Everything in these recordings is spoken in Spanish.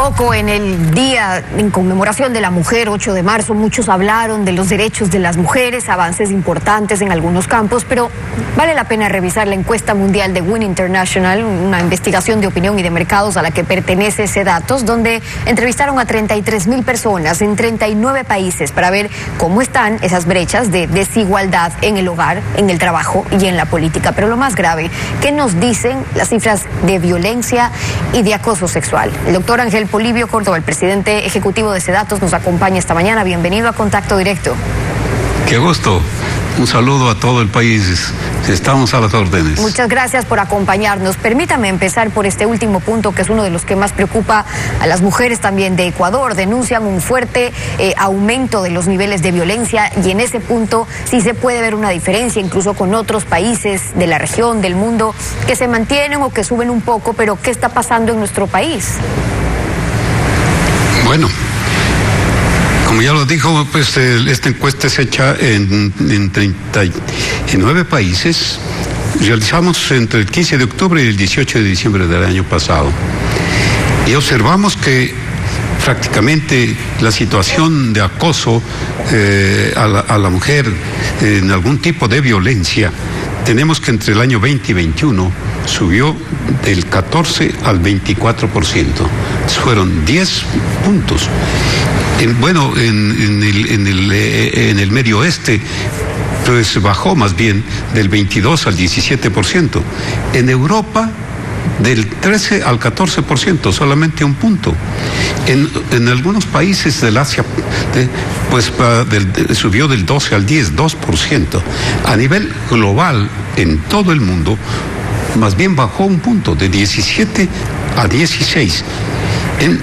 poco en el día en conmemoración de la mujer, 8 de marzo, muchos hablaron de los derechos de las mujeres, avances importantes en algunos campos, pero vale la pena revisar la encuesta mundial de WIN International, una investigación de opinión y de mercados a la que pertenece CEDATOS, donde entrevistaron a 33,000 personas en 39 países para ver cómo están esas brechas de desigualdad en el hogar, en el trabajo y en la política. Pero lo más grave, ¿qué nos dicen las cifras de violencia y de acoso sexual? El doctor Ángel Polibio Córdoba, el presidente ejecutivo de CEDATOS, nos acompaña esta mañana. Bienvenido a Contacto Directo. Qué gusto. Un saludo a todo el país. Estamos a las órdenes. Muchas gracias por acompañarnos. Permítame empezar por este último punto, que es uno de los que más preocupa a las mujeres también de Ecuador. Denuncian un fuerte aumento de los niveles de violencia y en ese punto sí se puede ver una diferencia, incluso con otros países de la región, del mundo, que se mantienen o que suben un poco, pero ¿qué está pasando en nuestro país? Bueno, como ya lo dijo, pues esta encuesta es hecha en 39 países. Realizamos entre el 15 de octubre y el 18 de diciembre del año pasado. Y observamos que prácticamente la situación de acoso a la mujer en algún tipo de violencia, tenemos que entre el año 20 y 21 subió del 14 al 24%. Fueron 10 puntos. En el Medio Oeste, pues bajó más bien del 22 al 17%. En Europa, del 13 al 14%, solamente un punto. En algunos países del Asia, subió del 12 al 10, 2%. A nivel global, en todo el mundo, más bien bajó un punto, de 17 a 16. En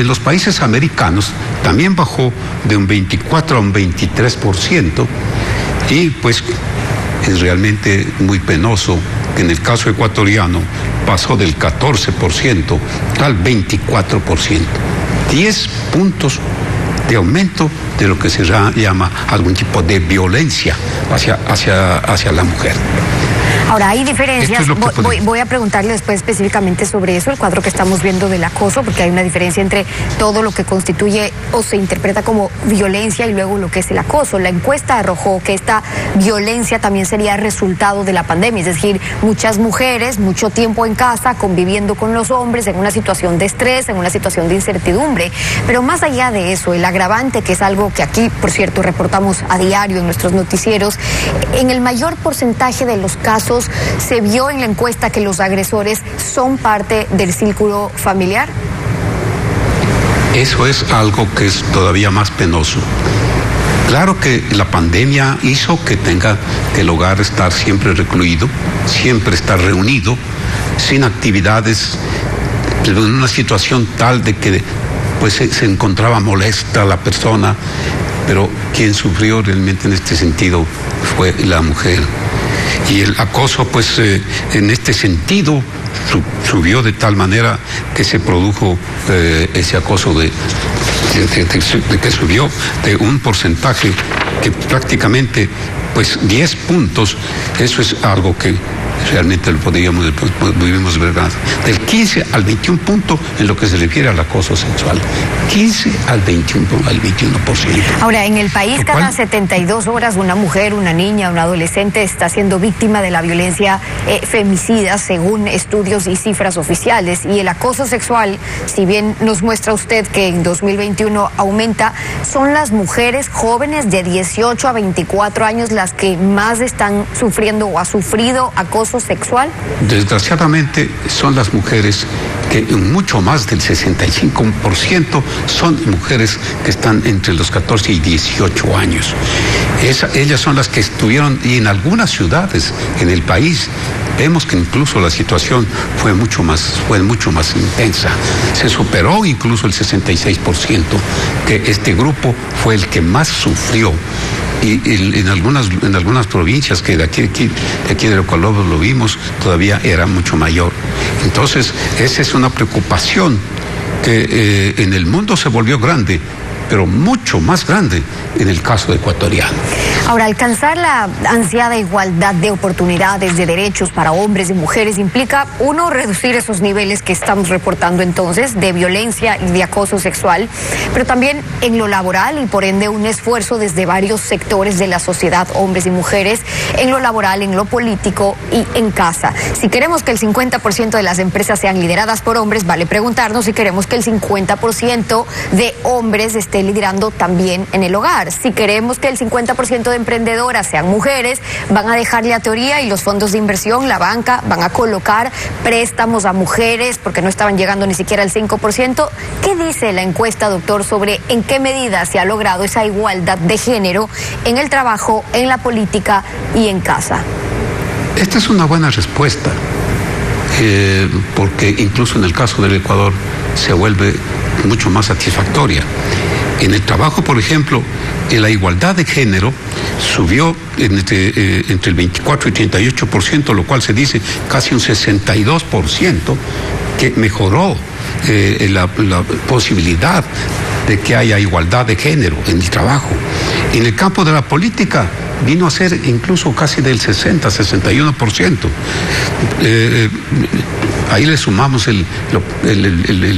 los países americanos también bajó de un 24 a un 23%, y pues es realmente muy penoso que en el caso ecuatoriano pasó del 14% al 24%. 10 puntos de aumento de lo que se llama algún tipo de violencia hacia la mujer. Ahora, hay diferencias, voy a preguntarle después específicamente sobre eso, el cuadro que estamos viendo del acoso, porque hay una diferencia entre todo lo que constituye o se interpreta como violencia y luego lo que es el acoso. La encuesta arrojó que esta violencia también sería resultado de la pandemia, es decir, muchas mujeres, mucho tiempo en casa, conviviendo con los hombres, en una situación de estrés, en una situación de incertidumbre. Pero más allá de eso, el agravante, que es algo que aquí, por cierto, reportamos a diario en nuestros noticieros, en el mayor porcentaje de los casos se vio en la encuesta que los agresores son parte del círculo familiar. Eso es algo que es todavía más penoso. Claro que la pandemia hizo que tenga que el hogar estar siempre recluido, siempre estar reunido, sin actividades, en una situación tal de que pues se encontraba molesta la persona, pero quien sufrió realmente en este sentido fue la mujer. Y el acoso, pues, en este sentido, subió de tal manera que se produjo ese acoso que subió de un porcentaje que prácticamente, pues, 10 puntos. Eso es algo que realmente lo pudimos ver del 15 al 21 puntos en lo que se refiere al acoso sexual. 15 al 21%. Ahora, en el país, cada 72 horas una mujer, una niña, un adolescente está siendo víctima de la violencia femicida, según estudios y cifras oficiales. Y el acoso sexual, si bien nos muestra usted que en 2021 aumenta, son las mujeres jóvenes de 18 a 24 años las que más están sufriendo o ha sufrido acoso sexual. Desgraciadamente son las mujeres que mucho más del 65% son mujeres que están entre los 14 y 18 años. Ellas son las que estuvieron, y en algunas ciudades en el país vemos que incluso la situación fue mucho más intensa. Se superó incluso el 66%, que este grupo fue el que más sufrió. Y en algunas provincias que de aquí de Ecuador lo vimos, todavía era mucho mayor. Entonces, esa es una preocupación que en el mundo se volvió grande, pero mucho más grande en el caso ecuatoriano. Ahora, alcanzar la ansiada igualdad de oportunidades, de derechos para hombres y mujeres implica, uno, reducir esos niveles que estamos reportando entonces de violencia y de acoso sexual, pero también en lo laboral y por ende un esfuerzo desde varios sectores de la sociedad, hombres y mujeres, en lo laboral, en lo político y en casa. Si queremos que el 50% de las empresas sean lideradas por hombres, vale preguntarnos si queremos que el 50% de hombres esté liderando también en el hogar. Si queremos que el 50% de emprendedoras sean mujeres, van a dejarle a teoría y los fondos de inversión, la banca, van a colocar préstamos a mujeres porque no estaban llegando ni siquiera al 5%. ¿Qué dice la encuesta, doctor, sobre en qué medida se ha logrado esa igualdad de género en el trabajo, en la política y en casa? Esta es una buena respuesta, porque incluso en el caso del Ecuador se vuelve mucho más satisfactoria. En el trabajo, por ejemplo, la igualdad de género subió entre el 24 y 38%, lo cual se dice casi un 62%, que mejoró la posibilidad de que haya igualdad de género en el trabajo. En el campo de la política vino a ser incluso casi del 60-61%. Ahí le sumamos el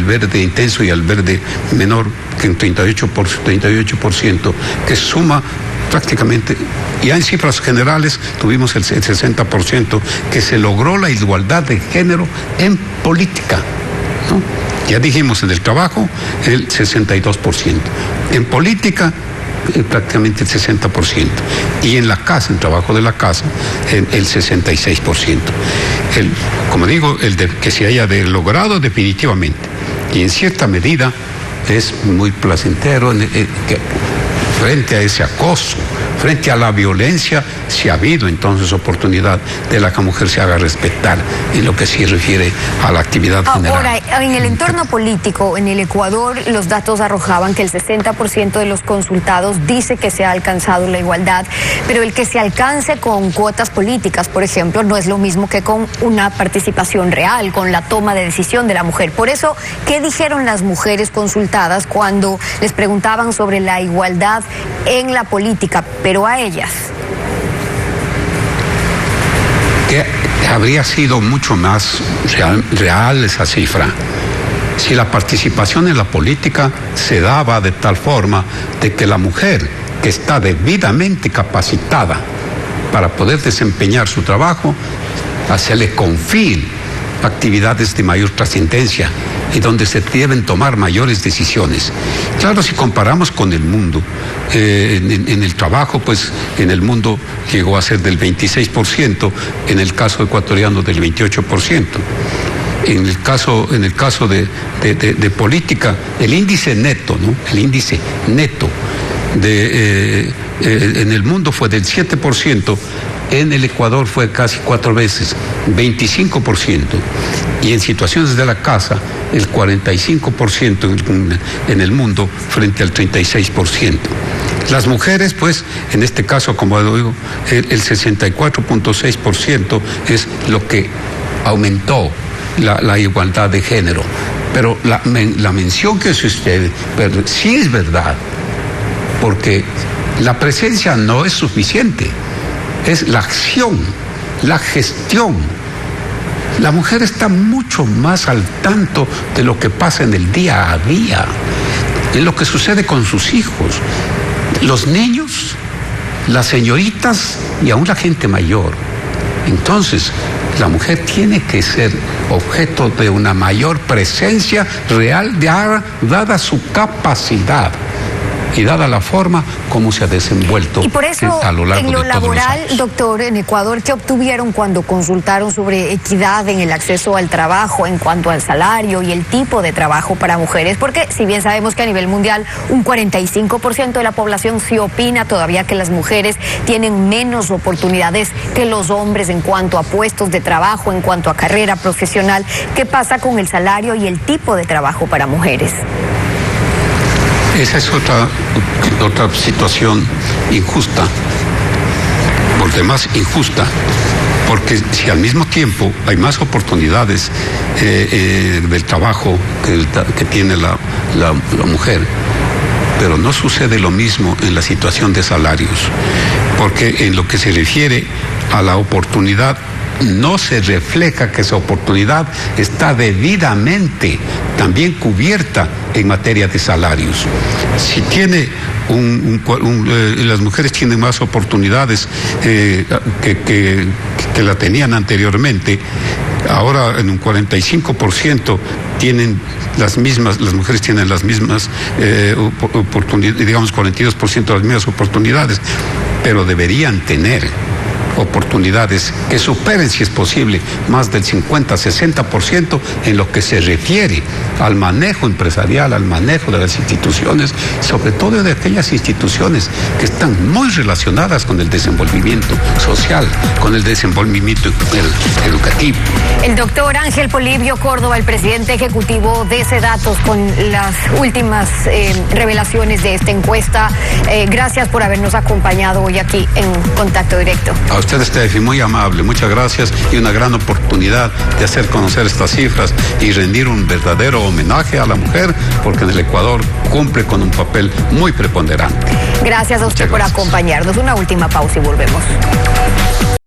verde intenso y el verde menor, que en 38%, que suma prácticamente, ya en cifras generales tuvimos el 60%, que se logró la igualdad de género en política, ¿no? Ya dijimos, en el trabajo el 62%, en política prácticamente el 60%, y en la casa, en trabajo de la casa, el 66%. Como digo, que se haya logrado definitivamente, y en cierta medida es muy placentero que frente a ese acoso, frente a la violencia, sí ha habido entonces oportunidad de la que la mujer se haga respetar en lo que se refiere a la actividad general. Ahora, en el entorno político, en el Ecuador, los datos arrojaban que el 60% de los consultados dice que se ha alcanzado la igualdad, pero el que se alcance con cuotas políticas, por ejemplo, no es lo mismo que con una participación real, con la toma de decisión de la mujer. Por eso, ¿qué dijeron las mujeres consultadas cuando les preguntaban sobre la igualdad en la política, pero a ellas? Que habría sido mucho más real esa cifra si la participación en la política se daba de tal forma de que la mujer, que está debidamente capacitada para poder desempeñar su trabajo, se le confíen actividades de mayor trascendencia y donde se deben tomar mayores decisiones. Claro, si comparamos con el mundo, en el trabajo, pues en el mundo llegó a ser del 26%, en el caso ecuatoriano del 28%. En el caso de política, el índice neto, ¿no? El índice neto en el mundo fue del 7%, en el Ecuador fue casi 4 veces, 25%, y en situaciones de la casa, el 45% en el mundo frente al 36%. Las mujeres, pues, en este caso, como lo digo, el 64.6% es lo que aumentó la igualdad de género. Pero la mención que hace usted, pero sí es verdad, porque la presencia no es suficiente, es la acción, la gestión. La mujer está mucho más al tanto de lo que pasa en el día a día, en lo que sucede con sus hijos, los niños, las señoritas y aún la gente mayor. Entonces, la mujer tiene que ser objeto de una mayor presencia real, dada su capacidad y dada la forma como se ha desenvuelto y por eso, a lo largo de todos los años. En lo laboral, doctor, en Ecuador, ¿qué obtuvieron cuando consultaron sobre equidad en el acceso al trabajo, en cuanto al salario y el tipo de trabajo para mujeres? Porque si bien sabemos que a nivel mundial un 45% de la población sí opina todavía que las mujeres tienen menos oportunidades que los hombres en cuanto a puestos de trabajo, en cuanto a carrera profesional, ¿qué pasa con el salario y el tipo de trabajo para mujeres? Esa es otra situación injusta, por demás injusta, porque si al mismo tiempo hay más oportunidades del trabajo que tiene la mujer, pero no sucede lo mismo en la situación de salarios, porque en lo que se refiere a la oportunidad, no se refleja que esa oportunidad está debidamente también cubierta en materia de salarios. Si tiene las mujeres tienen más oportunidades que la tenían anteriormente. Ahora en un 45% tienen las mujeres tienen las mismas oportunidades, digamos 42% las mismas oportunidades, pero deberían tener oportunidades que superen, si es posible, más del 50-60% en lo que se refiere al manejo empresarial, al manejo de las instituciones, sobre todo de aquellas instituciones que están muy relacionadas con el desenvolvimiento social, con el desenvolvimiento educativo. El doctor Ángel Polibio Córdoba, el presidente ejecutivo de SEDATOS, con las últimas revelaciones de esta encuesta. Gracias por habernos acompañado hoy aquí en Contacto Directo. A usted, Steffi, muy amable, muchas gracias, y una gran oportunidad de hacer conocer estas cifras y rendir un verdadero homenaje a la mujer, porque en el Ecuador cumple con un papel muy preponderante. Gracias a usted por acompañarnos. Una última pausa y volvemos.